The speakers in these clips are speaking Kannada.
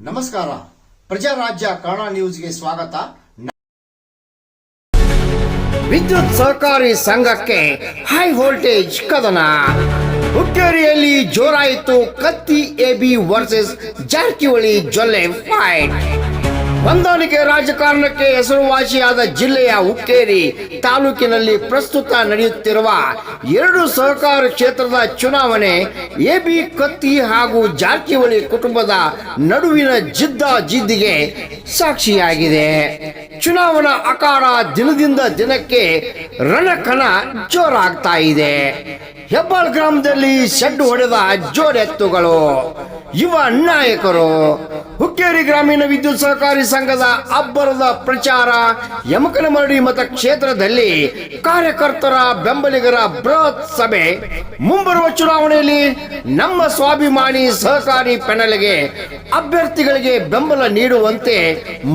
ನಮಸ್ಕಾರ. ಪ್ರಜಾರಾಜ್ಯ ಕನ್ನಡ ನ್ಯೂಸ್ಗೆ ಸ್ವಾಗತ. ವಿದ್ಯುತ್ ಸಹಕಾರಿ ಸಂಘಕ್ಕೆ ಹೈ ವೋಲ್ಟೇಜ್ ಕದನ. ಹುಕ್ಕೇರಿಯಲ್ಲಿ ಜೋರಾಯಿತು Katti AB versus Jarkiholi Jolle fight. ಹೊಂದಾಣಿಕೆ ರಾಜಕಾರಣಕ್ಕೆ ಹೆಸರುವಾಸಿಯಾದ ಜಿಲ್ಲೆಯ ಹುಕ್ಕೇರಿ ತಾಲೂಕಿನಲ್ಲಿ ಪ್ರಸ್ತುತ ನಡೆಯುತ್ತಿರುವ ಎರಡು ಸಹಕಾರ ಕ್ಷೇತ್ರದ ಚುನಾವಣೆ ಎಬಿ ಕತ್ತಿ ಹಾಗೂ ಜಾರಕಿಹೊಳಿ ಕುಟುಂಬದ ನಡುವಿನ ಜಿದ್ದಿಗೆ ಸಾಕ್ಷಿಯಾಗಿದೆ. ಚುನಾವಣಾ ಅಖಾಡ ದಿನದಿಂದ ದಿನಕ್ಕೆ ರಣಕಣ ಜೋರಾಗ್ತಾ ಇದೆ. ಹೆಬ್ಬಾಳ್ ಗ್ರಾಮದಲ್ಲಿ ಶೆಡ್ ಹೊಡೆದ ಜೋಡೆತ್ತುಗಳು, ಯುವ ನಾಯಕರು. ಹುಕ್ಕೇರಿ ಗ್ರಾಮೀಣ ವಿದ್ಯುತ್ ಸಹಕಾರಿ ಸಂಘದ ಅಬ್ಬರದ ಪ್ರಚಾರ. ಯಮಕನಮರಡಿ ಮತಕ್ಷೇತ್ರದಲ್ಲಿ ಕಾರ್ಯಕರ್ತರ ಬೆಂಬಲಿಗರ ಬೃಹತ್ ಸಭೆ. ಮುಂಬರುವ ಚುನಾವಣೆಯಲ್ಲಿ ನಮ್ಮ ಸ್ವಾಭಿಮಾನಿ ಸಹಕಾರಿ ಪ್ಯಾನೆಲ್ಗೆ ಅಭ್ಯರ್ಥಿಗಳಿಗೆ ಬೆಂಬಲ ನೀಡುವಂತೆ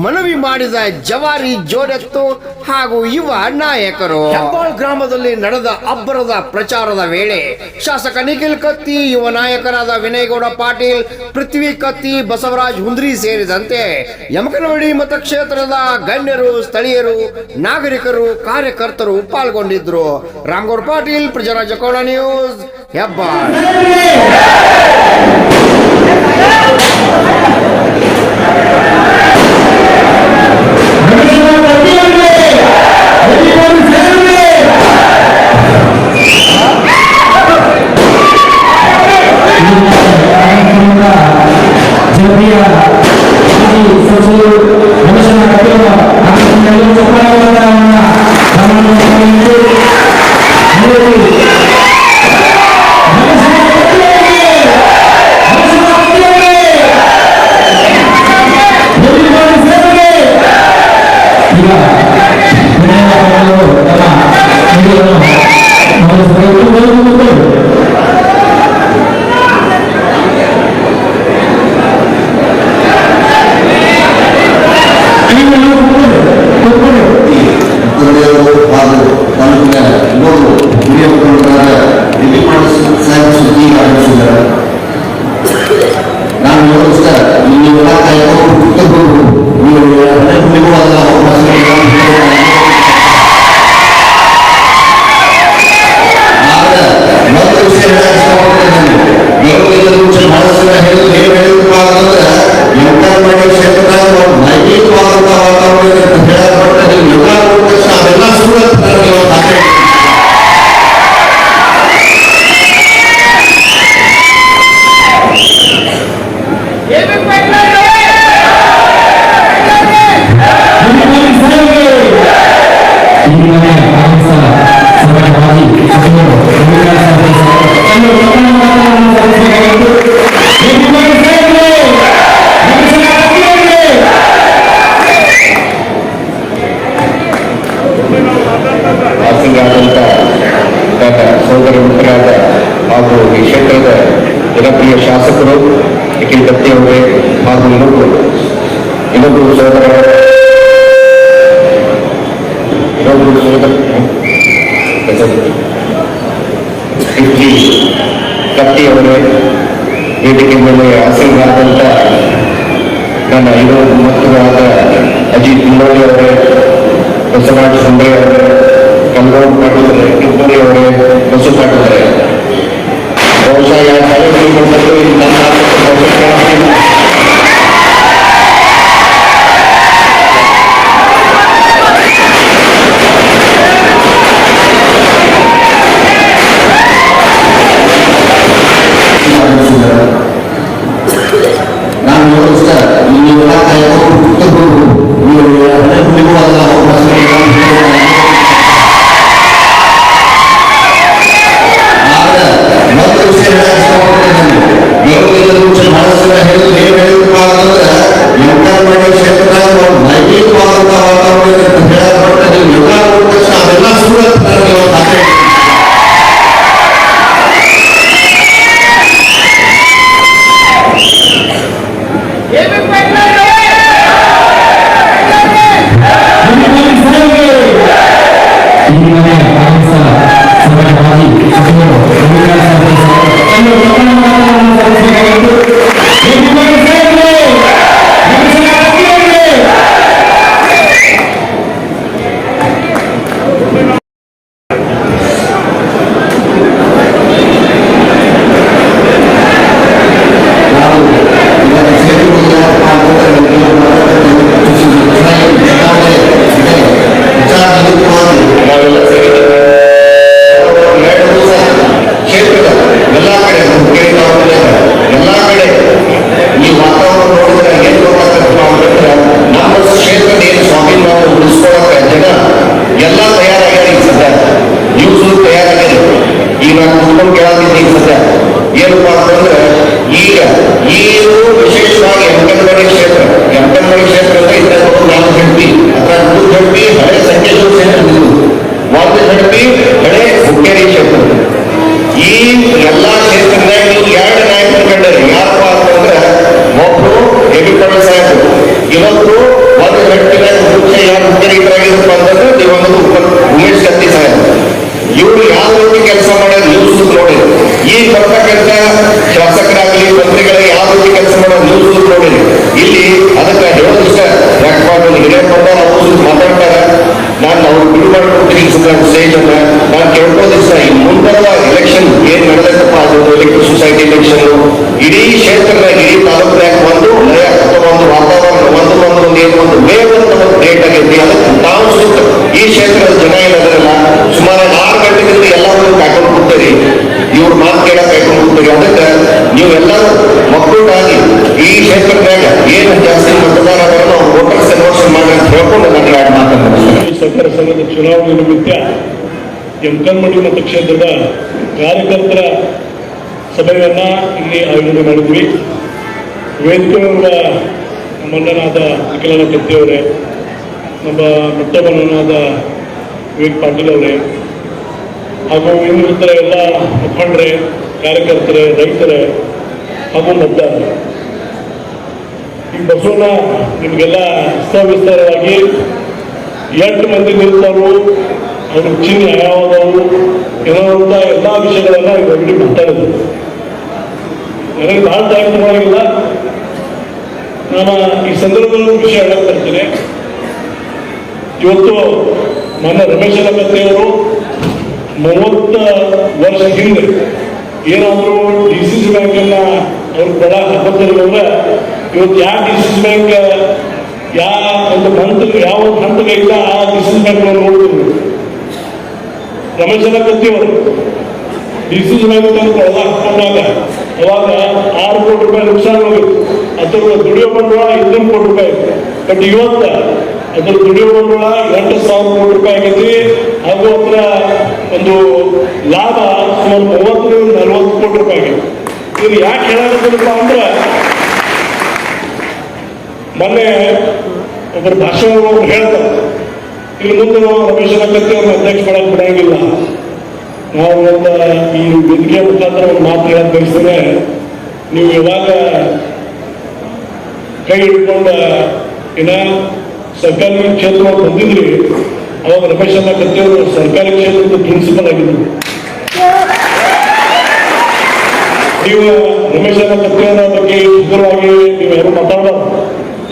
ಮನವಿ ಮಾಡಿದ ಜವಾರಿ ಜೋಡೆತ್ತು ಹಾಗೂ ಯುವ ನಾಯಕರು. ಹೆಬ್ಬಾಳ್ ಗ್ರಾಮದಲ್ಲಿ ನಡೆದ ಅಬ್ಬರದ ಪ್ರಚಾರದ ವೇಳೆ ಶಾಸಕ ನಿಖಿಲ್ ಕತ್ತಿ, ಯುವ ನಾಯಕರಾದ ವಿನಯಗೌಡ ಪಾಟೀಲ್, ಪೃಥ್ವಿ ಕತ್ತಿ, ಬಸವರಾಜ್ ಹುಂದ್ರಿ ಸೇರಿದಂತೆ ಯಮಕನಮರಡಿ ಮತಕ್ಷೇತ್ರದ ಗಣ್ಯರು, ಸ್ಥಳೀಯರು, ನಾಗರಿಕರು, ಕಾರ್ಯಕರ್ತರು ಪಾಲ್ಗೊಂಡಿದ್ರು. ರಾಮಗೌಡ ಪಾಟೀಲ್, ಪ್ರಜಾರಾಜ್ಯ ಕನ್ನಡ ನ್ಯೂಸ್, ಹೆಬ್ಬಾಳ್. ಸೋದರ ಮಿತ್ರರಾದ ಹಾಗೂ ಈ ಕ್ಷೇತ್ರದ ಜನಪ್ರಿಯ ಶಾಸಕರು ನಿಖಿಲ್ ಕತ್ತಿ ಅವರೇ ಹಾಗೂ ಇನ್ನೊಬ್ಬರು ಸೋದರ ಕತ್ತಿ ಅವರೇ, ವೇದಿಕೆ ಮೇಲೆ ಆಸೀನರಾದಂಥ ನನ್ನ ಇನ್ನೊಂದು ಮಕ್ಕಳಾದ ಅಜಿತ್ ಮುನ್ನೋಳಿ ಅವರೇ, ಬಸವರಾಜ್ ಹುಂಡ್ರೆ ಅವರೇ, ಕಲ್ಗೌಡ್ ಪಾಟೀಲ್ ಟಿಪ್ಪೂರಿ ಅವರೇ, ಬಸು ಪಾಟೀಲ್ ಅವರೇ, ಬಹುಶಃ ಯಾವ ಕಾರ್ಯಕ್ರಮ ಬಂದರೂ ಇಲ್ಲಿ ನನ್ನ Yo ನಾನು ಕುತ್ಕೊಂಡು ಕೇಳಾತಿದ್ದೀನಿ ಸದ್ಯ ಏನಪ್ಪಾ ಅಂತಂದ್ರೆ ಈಗ ಏನು ವಿಶೇಷವಾಗಿ ಅಂಗನವಾಡಿ ಕ್ಷೇತ್ರ ಅಂದ್ರೆ ಇದರ ನಾನು ಹೇಳ್ತಿ ಅಥವಾ 2 ಹೇಳ್ತಿ ಹಳೆ ಸಂಕೇಶ್ವರ ಕ್ಷೇತ್ರ ಒಂದು ಹೇಳ್ತಿ ಹಳೆ ಹುಕ್ಕೇರಿ ಕ್ಷೇತ್ರ ಈ ಎಲ್ಲಾ ಕ್ಷೇತ್ರದಾಗ ನೀವು 2 ನಾಯಕರು ಕಂಡರೆ ಯಾರಪ್ಪ ಅಂತಂದ್ರೆ ಒಬ್ರು ಎಬಿಪಾಟೀಲ್ ಸಾಹೇಬ್ ಇವತ್ತು ಒಂದು ಗಂಟೆನ ಮುಖ್ಯ ಯಾರು ಹುಕ್ಕೇರಿಗರಾಗಿದ್ದಪ್ಪ ಅಂತಂದ್ರೆ ದಿವಂಗತ ಉಮೇಶ್ ಕತ್ತಿ ಸಾಹೇಬ್ ಇವರು ಯಾವ ರೀತಿ ಕೆಲಸ ಮಾಡೋದು ನ್ಯೂಸ್ ನೋಡಿರಿ ಈಗ ಬರ್ತಕ್ಕಂಥ ಶಾಸಕರಾಗಲಿ ಮಂತ್ರಿಗಳ ಯಾವ ರೀತಿ ಕೆಲಸ ಮಾಡೋದು ನ್ಯೂಸ್ ನೋಡಿರಿ ಇಲ್ಲಿ ಅದಕ್ಕೆ ಹೇಳೋದಿಷ್ಟ ಯಾಕಪ್ಪ ಹಿರಿಯ ಬಂದ ಮಾತಾಡ್ತಾರೆ ನಾನು ಅವ್ರು ಬಿಡು ಮಾಡ್ಕೊಡ್ತೀನಿ ಸ್ಟೇಜ್ ಅನ್ನ ನಾನು ಕೇಳ್ಕೋದಿಷ್ಟ ಈ ಮುಂಬರುವ ಎಲೆಕ್ಷನ್ ಏನ್ ನಡೆದಪ್ಪ ಅದು ಎಲೆಕ್ಟ್ರಿಕ್ ಸೊಸೈಟಿ ಎಲೆಕ್ಷನ್ ಇಡೀ ಕ್ಷೇತ್ರದಾಗ ಇಡೀ ತಾಲೂಕಿನಾಗ ಒಂದು ಲಯ ಅಥವಾ ಒಂದು ವಾತಾವರಣ ಒಂದು ವೇಗಂತ ಒಂದು ಡೇಟ್ ಆಗೈತಿ ಅದಕ್ಕೆ ನಾವು ಸುತ್ತ ಈ ಕ್ಷೇತ್ರದ ಜನ ಏನದರಲ್ಲ ಸುಮಾರು 6 ಗಂಟೆಗಳಿಂದ ಎಲ್ಲರೂ ಕಾಯ್ಕೊಂಡು ಕೂತೀರಿ ಇವ್ರ ಮಾತು ಕೇಳಕ್ ಕಾಯ್ಕೊಂಡು ಕೂತೀರಿ ಅದಕ್ಕೆ ನೀವೆಲ್ಲರೂ ಒಕ್ಕೂಟಾಗಿ ಈ ಕ್ಷೇತ್ರದಾಗ ಏನು ಜಾಸ್ತಿ ಮತದಾರ ನಾವು ವೋಟರ್ ಸೆಲೆಕ್ಷನ್ ಮಾಡಿ ಅಂತ ಹೇಳ್ಕೊಂಡು ನಾನು 2 ಮಾತನ್ನು ಸಹಕಾರ ಸಂಘದ ಚುನಾವಣೆ ನಿಮಿತ್ತ ಯಮಕನಮರಡಿ ಮತಕ್ಷೇತ್ರದ ಕಾರ್ಯಕರ್ತರ ಸಭೆಯನ್ನ ಇಲ್ಲಿ ಆಯೋಜನೆ ಮಾಡಿದ್ವಿ. ವೇದಿಕೆಯವರ ನಮ್ಮಣ್ಣನಾದ ವಿಕಲನ ಕತ್ತಿಯವರೇ, ನಮ್ಮ ಮತ್ತೊಬ್ಬನಾದ ವಿವೇಕ್ ಪಾಟೀಲ್ ಅವರೇ ಹಾಗೂ ಇನ್ನಿತರ ಎಲ್ಲ ಮುಖಂಡರೇ, ಕಾರ್ಯಕರ್ತರೇ, ರೈತರೇ ಹಾಗೂ ಮತದಾರರೇ, ಈ ಬಸವಣ್ಣ ನಿಮಗೆಲ್ಲ ಸವಿಸ್ತಾರವಾಗಿ 8 ಮಂದಿ ನಿಲ್ತಾರು, ಅವ್ರ ಚಿಹ್ನೆ ಯಾವ್ಯಾವುದವು ಏನೋಂಥ ಎಲ್ಲ ವಿಷಯಗಳನ್ನ ಒಳ್ಳೆ ಮಾತಾಡಿದ್ರು. ನನಗೆ ಭಾಳ ಟೈಮ್ ತಗೊಳ್ಳೋಂಗಿಲ್ಲ. ನಾನು ಈ ಸಂದರ್ಭದಲ್ಲಿ ವಿಷಯ ಹೇಳಕ್ ಬರ್ತೀನಿ. ಇವತ್ತು ನನ್ನ ರಮೇಶ್ ಕತ್ತಿಯವರು 30 ವರ್ಷ ಹಿಂದೆ ಏನಾದರೂ DCC ಬ್ಯಾಂಕನ್ನ ಅವ್ರ ಬಡ ಹಬ್ಬದಲ್ಲಿದ್ರೆ ಇವತ್ತು ಯಾವ DCC ಬ್ಯಾಂಕ್ ಯಾವ ಒಂದು ಹಂತಕ್ಕೆ ಇಲ್ಲ ಆ DCC ಬ್ಯಾಂಕ್ ನೋಡ್ತಿದ್ರು. ರಮೇಶ್ ಕತ್ತಿಯವರು DCC ಬ್ಯಾಂಕ್ ಹಾಕೊಂಡಾಗ ಅವಾಗ 6 ಕೋಟಿ ರೂಪಾಯಿ ನುಕ್ಸಾನ ಹೋಗಿತ್ತು. ಅದ್ರ ದುಡಿಯೋ ಬಂಡವಾಳ 200 ಕೋಟಿ ರೂಪಾಯಿ. ಬಟ್ ಇವತ್ತ ಅದ್ರ ದುಡಿಯೋ ಬಂಡವಾಳ 8,000 ಕೋಟಿ ರೂಪಾಯಿ ಆಗೈತಿ. ಹಾಗೂ ಅದರ ಒಂದು ಲಾಭ ಸುಮಾರು 30-40 ಕೋಟಿ ರೂಪಾಯಿ ಆಗೈತಿ. ಇದು ಯಾಕೆ ಹೇಳೋದಪ್ಪ ಅಂದ್ರೆ ಮೊನ್ನೆ ಒಬ್ಬರು ಭಾಷಣಗಳು ಹೇಳ್ತಾರೆ, ಇನ್ನು ಮುಂದೆ ನಾವು ರಮೇಶ್ ಕತ್ತಿ ಅವ್ರನ್ನ ಅಧ್ಯಕ್ಷ ಮಾಡಕ್ಕೆ ಬಿಡಂಗಿಲ್ಲ. ನಾವು ಒಂದು ಈ ವೇದಿಕೆ ಮುಖಾಂತರ ಒಂದು ಮಾತು ಹೇಳಕ್ ಬಯಸ್ತೇನೆ. ನೀವು ಯಾವಾಗ ಕೈ ಹಿಡ್ಕೊಂಡ ಸರ್ಕಾರಿ ಕ್ಷೇತ್ರ ಬಂದಿದ್ರಿ, ಅವಾಗ ರಮೇಶ್ ಕತ್ತಿ ಅವರು ಸರ್ಕಾರಿ ಕ್ಷೇತ್ರದ ಪ್ರಿನ್ಸಿಪಲ್ ಆಗಿದ್ರು. ನೀವು ರಮೇಶ್ ಕತ್ತಿ ಅವರ ಬಗ್ಗೆ ಸುಂದರವಾಗಿ ನೀವು ಯಾರು ಮಾತಾಡಬಾರ್ದು.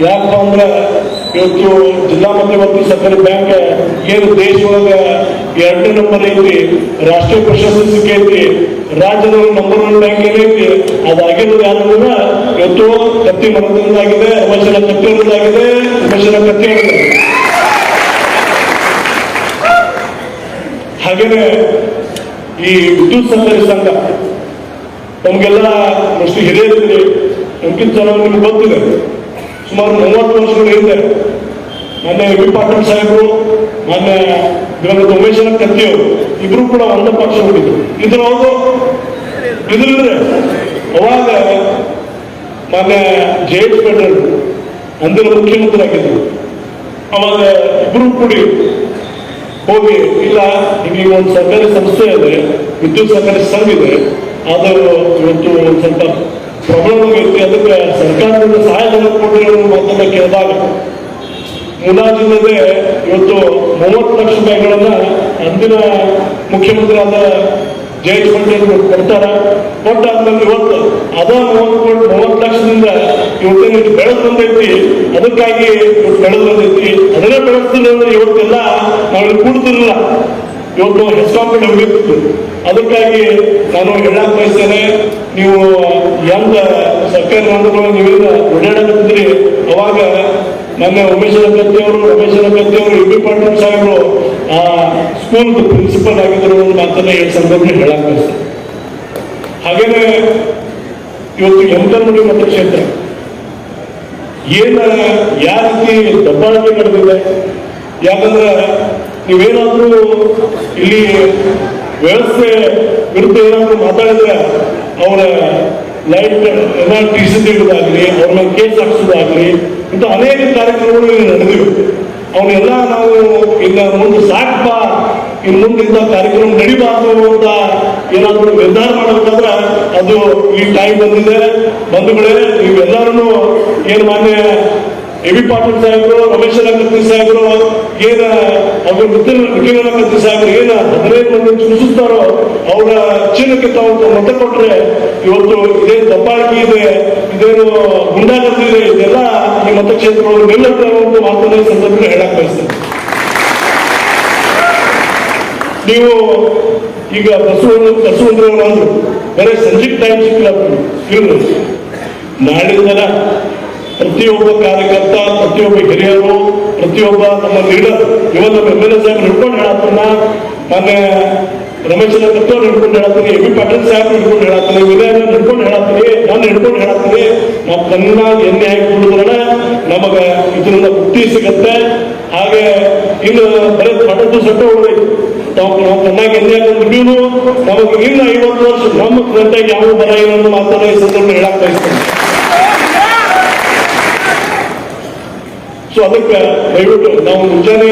ಯಾಕಪ್ಪ ಅಂದ್ರೆ ಇವತ್ತು ಜಿಲ್ಲಾ ಮಧ್ಯವರ್ತಿ ಸಹಕಾರಿ ಬ್ಯಾಂಕ್ ಏನು ದೇಶದೊಳಗೆ 2ನೇ ನಂಬರ್ ಐತಿ, ರಾಷ್ಟ್ರೀಯ ಪ್ರಶಸ್ತಿ ಸಿಕ್ಕೈತಿ, ರಾಜ್ಯದ ನಂಬರ್ 1 ಬ್ಯಾಂಕ್ ಏನೈತಿ, ಅದಾಗಿರೋದು ಯಾರನ್ನ ಇವತ್ತು ಕತ್ತಿ ಮನದಿಂದಾಗಿದೆ, ರಮೇಶ್ ಕತ್ತಿ ಅವರದಾಗಿದೆ, ರಮೇಶ್ ಕತ್ತಿ ಅವರದಾಗಿದೆ. ಹಾಗೇನೆ ಈ ವಿದ್ಯುತ್ ಸಹಕಾರಿ ಸಂಘ ನಮ್ಗೆಲ್ಲ ಅಷ್ಟು ಹಿರಿಯರಿದ್ರಿ, ನಮ್ಗಿಂತ ಚೆನ್ನಾಗಿ ನಿಮ್ಗೆ ಗೊತ್ತಿದೆ. ಸುಮಾರು 30 ವರ್ಷಗಳ ಹಿಂದೆ ಮೊನ್ನೆ ವಿ ಪಾಟೀಲ್ ಸಾಹೇಬರು, ಮೊನ್ನೆ ದಿವಂಗತ ಉಮೇಶ್ ಕತ್ತಿಯವರು ಇಬ್ರು ಕೂಡ ಒಂದೇ ಪಕ್ಷ ಹೋಗಿದ್ರು. ಇದ್ರ ಹೌದು ಇದ್ರಿದ್ರೆ ಅವಾಗ ಮೊನ್ನೆ JH ಪಾಟೀಲ್ ಅಂದಿನ ಮುಖ್ಯಮಂತ್ರಿ ಆಗಿದ್ರು. ಅವಾಗ ಇಬ್ರು ಕೂಡಿ ಹೋಗಿ, ಇಲ್ಲ ನಿಮಗೆ ಒಂದು ಸರ್ಕಾರಿ ಸಂಸ್ಥೆ ಇದೆ, ವಿದ್ಯುತ್ ಸಹಕಾರಿ ಸಂಘ ಇದೆ, ಅದು ಇವತ್ತು ಒಂದು ಸ್ವಲ್ಪ ಪ್ರಾಬ್ಲಮ್ ಆಗೈತಿ, ಅದಕ್ಕೆ ಸರ್ಕಾರದಿಂದ ಸಹಾಯಧನ ಕೊಟ್ಟಿರೋ ಮಾತನ್ನ ಕೇಳಿದಾಗ ಮುಲಾಜಿಲ್ಲದೆ ಇವತ್ತು 30 ಲಕ್ಷ ರೂಪಾಯಿಗಳನ್ನ ಅಂದಿನ ಮುಖ್ಯಮಂತ್ರಿ ಆದ JH ಪಾಟೀಲ್ ಕೊಡ್ತಾರ. ಕೊಟ್ಟಾದ್ಮೇಲೆ ಇವತ್ತು ಅದ 30 ಲಕ್ಷದಿಂದ ಇವತ್ತೇನು ಬೆಳೆದು ಬಂದೈತಿ, ಅದಕ್ಕಾಗಿ ಇವತ್ತು ಬೆಳೆದು ಬಂದೈತಿ. ಅದನ್ನೇ ಬೆಳೆಸ್ತಿಲ್ಲ ಅಂದ್ರೆ ಇವತ್ತೆಲ್ಲ ನಾವಿಲ್ಲಿ ಕೂಡ್ತಿರಲಿಲ್ಲ, ಇವತ್ತು ಹೆಸ್ಕಾಂಪೇಟ್ ಹೋಗಿತ್ತು. ಅದಕ್ಕಾಗಿ ನಾನು ಹೇಳಕ್ ಬಯಸ್ತೇನೆ, ನೀವು ಎಂದ ಸರ್ಕಾರಿ ಮಂಡಳಿಗಳು ನೀವೆಲ್ಲ ಓಡಾಡಕತ್ತಿದ್ರಿ, ಅವಾಗ ಮೊನ್ನೆ ಉಮೇಶ್ ಕತ್ತಿ ಅವರು, ರಮೇಶ್ ಕತ್ತಿ ಅವರು, ವಿ ಪಾಟೀಲ್ ಸಾಹೇಬರು ಆ ಸ್ಕೂಲ್ ಪ್ರಿನ್ಸಿಪಲ್ ಆಗಿದ್ರು ಒಂದು ಮಾತನ್ನ ಈ ಸಂದರ್ಭದಲ್ಲಿ ಹೇಳಕ್ ಬಯಸ್ತೇನೆ. ಹಾಗೇನೆ ಇವತ್ತು ಯಮಕನಮರಡಿ ಮತಕ್ಷೇತ್ರ ಯಾವ ರೀತಿ ದಬ್ಬಾಳಿಕೆ ನಡೆದಿದೆ. ಯಾಕಂದ್ರೆ ನೀವೇನಾದ್ರೂ ಇಲ್ಲಿ ವ್ಯವಸ್ಥೆ ವಿರುದ್ಧ ಏನಾದ್ರು ಮಾತಾಡಿದ್ರೆ ಅವರ ಲೈಟ್ ಏನಾದ್ರು ತಿಳಿಸೋದಾಗ್ಲಿ, ಅವ್ರ ಮೇಲೆ ಕೇಸ್ ಹಾಕ್ಸೋದಾಗ್ಲಿ, ಇಂಥ ಅನೇಕ ಕಾರ್ಯಕ್ರಮಗಳು ಇಲ್ಲಿ ನಡೆದಿವೆ. ಅವನ್ನೆಲ್ಲ ನಾವು ಇನ್ನು ಮುಂದೆ ಸಾಕಪ್ಪ, ಇನ್ನು ಮುಂದಿಂದ ಕಾರ್ಯಕ್ರಮ ನಡಿಬಾರ್ದು ಅಂತ ಏನಾದ್ರು ನಿರ್ಧಾರ ಮಾಡಬೇಕಾದ್ರೆ ಅದು ಈ ಟೈಮ್ ಬಂದಿದೆ. ಬಂಧುಗಳೇ, ನೀವೆಲ್ಲರೂ ಏನು ಮಾನ್ಯ ಎ.ಬಿ. ಪಾಟೀಲ್ ಸಾಹೇಬರು, ರಮೇಶ್ ಕತ್ತಿ ಸಾಹೇಬರು, ಏನ ಅವರು ನಿಖಿಲ ಕತ್ತಿ ಸಾಹೇಬರು ಏನ 15 ಮಂದಿ ಸೂಚಿಸ್ತಾರೋ ಅವರ ಚಿನ್ನಕ್ಕೆ ತಾವು ಮತ ಕೊಟ್ರೆ ಇವತ್ತು ಇದೇ ದಬ್ಬಾಳಿಕೆ ಇದೆ, ಇದೇನು ಗುಂಡಾಗರ್ದಿ ಇದೆ, ಇದೆಲ್ಲ ಈ ಮತಕ್ಷೇತ್ರಗಳು ನಿಲ್ಲುತ್ತೆ ಅನ್ನೋ ಮಾತನ್ನ ಈ ಸಂದರ್ಭದಲ್ಲಿ ಹೇಳಕ್ ಬಯಸ್ತೇನೆ. ನೀವು ಈಗ ಬಸವಂದ್ರ ಅಂದ್ರು ಬೇರೆ ಸಂಜೆ ಟೈಮ್ ಸಿಕ್ಕಿಲ್ಲ ಇಲ್ರಿ. ನಾಳಿನ ಪ್ರತಿಯೊಬ್ಬ ಕಾರ್ಯಕರ್ತ, ಪ್ರತಿಯೊಬ್ಬ ಹಿರಿಯರು, ಪ್ರತಿಯೊಬ್ಬ ನಮ್ಮ ಲೀಡರ್, ಇವತ್ತು ಎಮ್.ಎಲ್.ಎ. ಸಾಹೇಬ್ ಹಿಡ್ಕೊಂಡು ಹೇಳತ್ತನ್ನ, ಮೊನ್ನೆ ರಮೇಶ್ ಕತ್ತವ್ರು ಹಿಡ್ಕೊಂಡು ಹೇಳತ್ತೀನಿ, ಎ.ಬಿ. ಪಾಟೀಲ್ ಸಾಹೇಬ್ ಹಿಡ್ಕೊಂಡು ಹೇಳತ್ತೀನಿ, ವಿನಯ ಹಿಡ್ಕೊಂಡು ಹೇಳತ್ತೀನಿ, ನಾನು ಹಿಡ್ಕೊಂಡು ಹೇಳತ್ತೀನಿ. ನಾವು ಕಣ್ಣಾಗಿ ಎಣ್ಣೆ ಹಾಕಿ ಕುಡಿದ್ರೆ ನಮಗ ಇದರಿಂದ ಮುಕ್ತಿ ಸಿಗತ್ತೆ. ಹಾಗೆ ಇನ್ನು ಬರೀ ಪಟದ್ದು ಸಟ್ಟ ಉಳಿದೈತಿ. ನಾವು ಕಣ್ಣಾಗಿ ಎಣ್ಣೆ ಹಾಕೊಂಡು ನಮಗೆ ಇನ್ನು 50 ವರ್ಷ ನಮ್ಮ ಗಂಟೆಗೆ ಯಾವ ಬರ ಏನನ್ನು ಮಾತಾಡೋ ಈ ಸಂದರ್ಭ ಹೇಳಕ್ ಬಯಸ್ತೇನೆ. ಸೊ ಅದಕ್ಕೆ ದಯವಿಟ್ಟು ನಾವು ಮುಂಜಾನೆ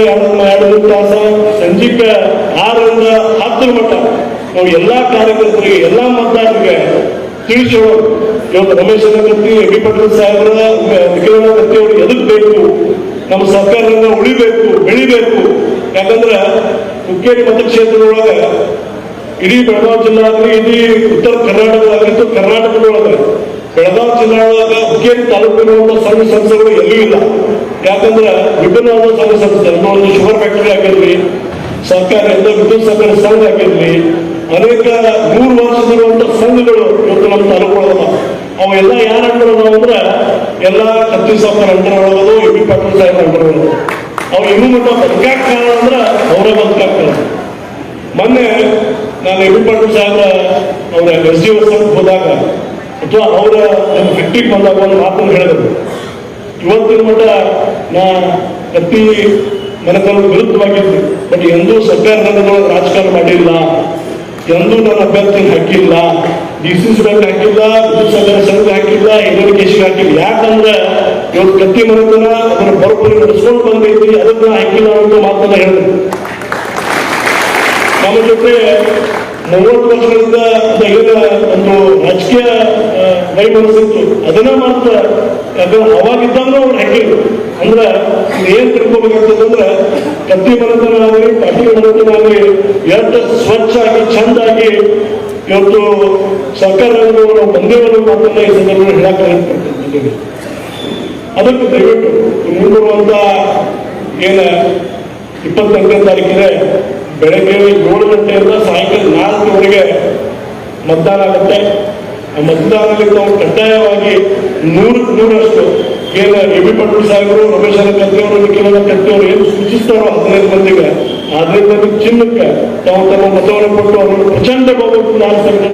2 ತಾಸ, ಸಂಜೆಗೆ 6ರಿಂದ 10 ಮಟ್ಟ ನಾವು ಎಲ್ಲಾ ಕಾರ್ಯಕರ್ತರಿಗೆ, ಎಲ್ಲಾ ಮತದಾರರಿಗೆ ತಿಳಿಸಿ ಇವತ್ತು ರಮೇಶ್ ಕತ್ತಿ, ಎ.ಬಿ. ಪಾಟೀಲ್ ಸಾಹೇಬರ, ನಿಖಿಲ ಕತ್ತಿ ಅವರು ಎದಕ್ ಬೇಕು, ನಮ್ಮ ಸರ್ಕಾರದಿಂದ ಉಳಿಬೇಕು, ಬೆಳಿಬೇಕು. ಯಾಕಂದ್ರೆ ಹುಕ್ಕೇರಿ ಮತಕ್ಷೇತ್ರದೊಳಗೆ ಇಡೀ ಬೆಳಗಾವಿ ಜಿಲ್ಲಾ ಆಗಲಿ, ಇಡೀ ಉತ್ತರ ಕರ್ನಾಟಕದಾಗಿತ್ತು, ಕರ್ನಾಟಕದೊಳಗೆ ಬೆಳಗಾವಿ ಜಿಲ್ಲಾ ಒಳಗೆ ಹುಕ್ಕೇರಿ ತಾಲೂಕಿನ ಸಣ್ಣ ಸಂಸ್ಥೆಗಳು ಎಲ್ಲೂ ಇಲ್ಲ. ಯಾಕಂದ್ರೆ ವಿಭಿನ್ನವಾದ ಸಂಘ ಸಂಸ್ಥೆ, ಒಂದು ಶುಗರ್ ಫ್ಯಾಕ್ಟರಿ ಆಗಿರ್ಲಿ, ಸರ್ಕಾರದಿಂದ ವಿದ್ಯುತ್ ಸಹಕಾರ ಸಂಘ ಆಗಿರ್ಲಿ, ಅನೇಕ 100 ವರ್ಷದಿರುವಂತ ಸಂಘಗಳು ಇವತ್ತು ನಮ್ಮ ತಾಲೂಕೊಳಗದ. ಅವೆಲ್ಲ ಯಾರ ಅಂಡರ್ ಅಂದ್ರೆ ಎಲ್ಲ ಕತ್ತಿ ಸಾಹೇಬರ ಅಂಡರ್ ಒಳಗದು, ಎ.ಬಿ. ಪಾಟೀಲ್ ಸಾಹೇಬ್ ಅಂಡರ್ ಒಳಗದು. ಅವು ಇನ್ನೂ ಮಟ್ಟ ಬದುಕಾಕ ಕಾರಣ ಅಂದ್ರೆ ಅವರೇ ಬದುಕಾಗ್ತಾರೆ. ಮೊನ್ನೆ ನಾನು ಎ.ಬಿ. ಪಾಟೀಲ್ ಸಾಹೇಬರ ಅವರ SDO ಹೋದಾಗ ಅಥವಾ ಅವರ ಫ್ಯಾಕ್ಟ್ರಿಗೆ ಬಂದಾಗ ಒಂದು ಮಾತನ್ನು ಹೇಳಿದ್ರು. ಇವತ್ತಿನ ಮಟ್ಟ ನಾ ಕತ್ತಿ ಮನೆತನ ವಿರುದ್ಧವಾಗಿದ್ದು, ಬಟ್ ಎಂದೂ ಸರ್ಕಾರದಲ್ಲಿ ರಾಜಕಾರಣ ಮಾಡಿಲ್ಲ, ಎಂದೂ ನನ್ನ ಅಭ್ಯರ್ಥಿ ಹಾಕಿಲ್ಲ, DCC ಬ್ಯಾಂಕ್ ಹಾಕಿಲ್ಲ, ವಿದ್ಯುತ್ ಸಹಕಾರ ಸಂಘ ಹಾಕಿಲ್ಲ, ಎಜುಕೇಶನ್ ಹಾಕಿಲ್ಲ. ಯಾಕಂದ್ರೆ ಇವತ್ತು ಕತ್ತಿ ಮನೆತನ ಅದನ್ನ ಬರೋಬ್ಬರಿ ನಡೆಸ್ಕೊಂಡು ಬಂದೈತಿ, ಅದನ್ನ ಹಾಕಿಲ್ಲ ಅಂತ ಮಾತನ್ನ ಹೇಳಿದ್ರು. ನಮ್ಮ ಜೊತೆ 30 ವರ್ಷಗಳಿಂದ ಒಂದು ರಾಜಕೀಯ ವೈಮನಸ್ಸಿತ್ತು, ಅದನ್ನ ಮಾತ್ರ ಯಾಕಂದ್ರೆ ಅವಾಗಿದ್ದಂದ್ರೆ ಅವ್ರು ಹಾಕಿದ್ರು. ಅಂದ್ರೆ ಏನ್ ತಿಳ್ಕೊಬೇಕಾಗ್ತದಂದ್ರೆ ಕತ್ತಿ ಮನೆತನ ಆಗಲಿ, ಪಾಟೀಲ್ ಮನೆತನ ಆಗಲಿ ಎಷ್ಟು ಸ್ವಚ್ಛ ಆಗಿ ಚಂದಾಗಿ ಇವತ್ತು ಸರ್ಕಾರವನ್ನು ನಾವು ಬಂದೇವರು ಮಾತನ್ನ ಈ ಸಂದರ್ಭದಲ್ಲಿ ಹೇಳಕ್ಕೆ. ಅದಕ್ಕೆ ದಯವಿಟ್ಟು ಮುಂದಿರುವಂತ ಏನ 28ನೇ ತಾರೀಕಿಗೆ ಬೆಳಗ್ಗೆ 7 ಗಂಟೆಯಿಂದ ಸಾಯಂಕಾಲ 4 ಮತದಾನ ಆಗುತ್ತೆ. ಆ ಮತದಾನದಲ್ಲಿ ನಾವು ಕಡ್ಡಾಯವಾಗಿ 100% ಏನು ಎ.ಬಿ. ಪಾಟೀಲ್ ಸಾಹೇಬರು, ರಮೇಶ್ ಕತ್ತಿಯವರು, ನಿಖಿಲ ಕತ್ತಿಯವರು ಏನು ಸೂಚಿಸ್ತಾರೋ 15 ಮಂದಿಗೆ 15 ಮಂದಿ ಚಿನ್ನಕ್ಕೆ ತಾವು ತಮ್ಮ ಮತವನ್ನು ಕೊಟ್ಟು ಅವರನ್ನು ಪ್ರಚಂಡ ಬಹುಮತದಿಂದ